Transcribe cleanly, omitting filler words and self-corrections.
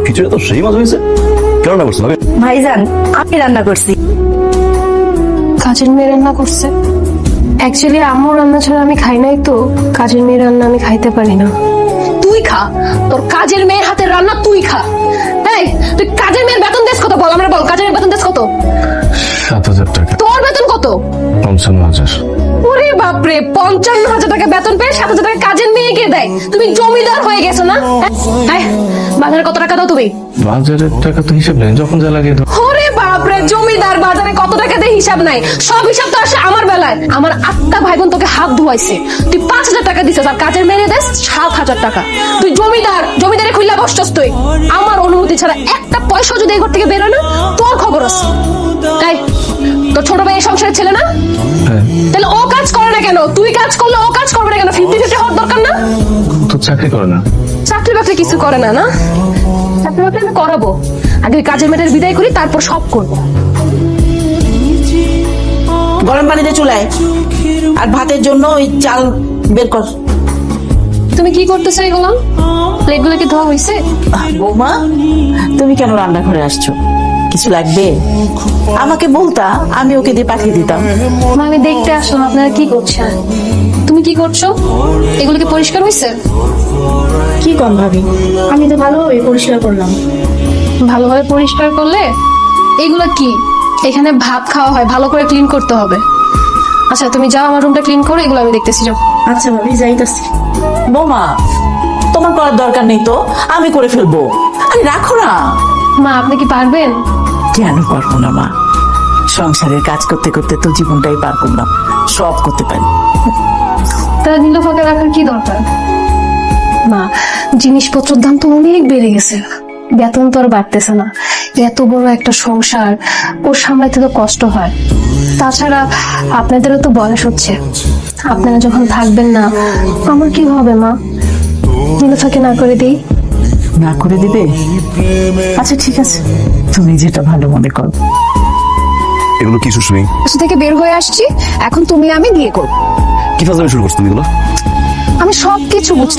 খিচুড়ি তো সেই মাছ হয়েছে। কেন রান্না করছো ভাবি? ভাইজান আমি রান্না করছি। কাজের মেয়ে রান্না করছে। অ্যাকচুয়ালি আম্মু রান্না ছাড়া আমি খাই নাই, তো কাজের মেয়ে রান্না আমি খাইতে পারি না। তুই খা, তোর কাজের মেয়ের হাতের রান্না তুই খা। এই তুই কাজের মেয়ের বেতন দেস কত বল, আমরা বল কাজের মেয়ের বেতন দেস কত? 7,000 টাকা। তোর বেতন কত? 55,000। ওরে বাপরে, 55,000 টাকা বেতন পেয়ে 7,000 টাকা কাজের মেয়েকে দেয়। তুমি জমিদার হয়ে গেছো না? হ্যাঁ, বাজারে কত টাকা দাও তুমি? বাজারের টাকা তো হিসাব নেই, যখন যা লাগে দাও। ওরে বাপরে, জমিদার বাজারে কত টাকা দিয়ে হিসাব নাই, সব হিসাব তো আসে আমার বেলায়। আমার 8টা ভাই বোন তোকে হাত ধোয়াইছে, তুই 5,000 টাকা দিছিস, আর কাজের মেয়ে দেশ 7,000 টাকা। তুই জমিদারে খুললা বসছস তুই। আমার অনুমতি ছাড়া একটা পয়সা যদি এই ঘর থেকে বেরোয় না, তোর খবর আছে। তাই তোর ছোট ভাই এই সংসারের ছেলে না? হ্যাঁ। তাহলে ও কাজ করে না কেন? তুই কাজ করলে ও কাজ করবে না কেন? 50-50 হওয়ার দরকার না? তো চাকরি করে না। চাকরি বাকরি কিছু করে না, না? চাকরি বাকরি আমি করাবো, আগে ওই কাজের মেয়েটার বিদায় করি, তারপর সব করবো। গরম পানিতে চুলায় আর ভাতের জন্য ওই চাল বের কর। তুমি কি করতে চাই গোলাম? প্লেটগুলো কি ধোয়া হয়েছে? বৌমা, তুমি কেন রান্নাঘরে আসছো? কিছু লাগবে আমাকে বলতা, আমি ওকে দিয়ে পাঠিয়ে দিতাম। মা, আমি দেখতে আসলাম আপনারা কি করছেন। তুমি কি করছো? এগুলো কি পরিষ্কার হয়েছে? কি কম ভাবি, আমি তো ভালোভাবে পরিষ্কার করলাম। ভালোভাবে পরিষ্কার করলে এগুলো কি? এখানে ভাত খাওয়া হয়, ভালো করে ক্লিন করতে হবে। আচ্ছা তুমি যাও, আমার রুমটা ক্লিন করো, এগুলো আমি দেখতেছি। যাও। আচ্ছা ভাবি, যাইতাছি। বৌমা, তোমার করার দরকার নেই তো, আমি করে ফেলবো। আরে রাখো না। মা আপনি কি পারবেন? কেন পারবো না মা? সংসারের কাজ করতে করতে তো জীবনটাই পার করলাম, সব করতে পারি। তারা নীল ফাঁকা রাখার কি দরকার? মা, জিনিসপত্রের দাম তো অনেক বেড়ে গেছে, বেতন তো আর বাড়তেছে না। এত বড় একটা সংসার ওর সামলাইতে তো কষ্ট হয়। তাছাড়া আপনাদেরও তো বয়স হচ্ছে, আপনারা যখন থাকবেন না আমার কি হবে? মা, নীল ফাঁকে না করে দিই। না করে দিবে? আচ্ছা ঠিক আছে, তুমি যেটা ভালো মনে করো। এগুলো কি শুনি? বাসা থেকে বের হয়ে আসছি, এখন তুমি আমি বিয়ে করবো। কি ফাজলামি শুরু করছো তুমি এগুলো? আমি সবকিছু বুঝতে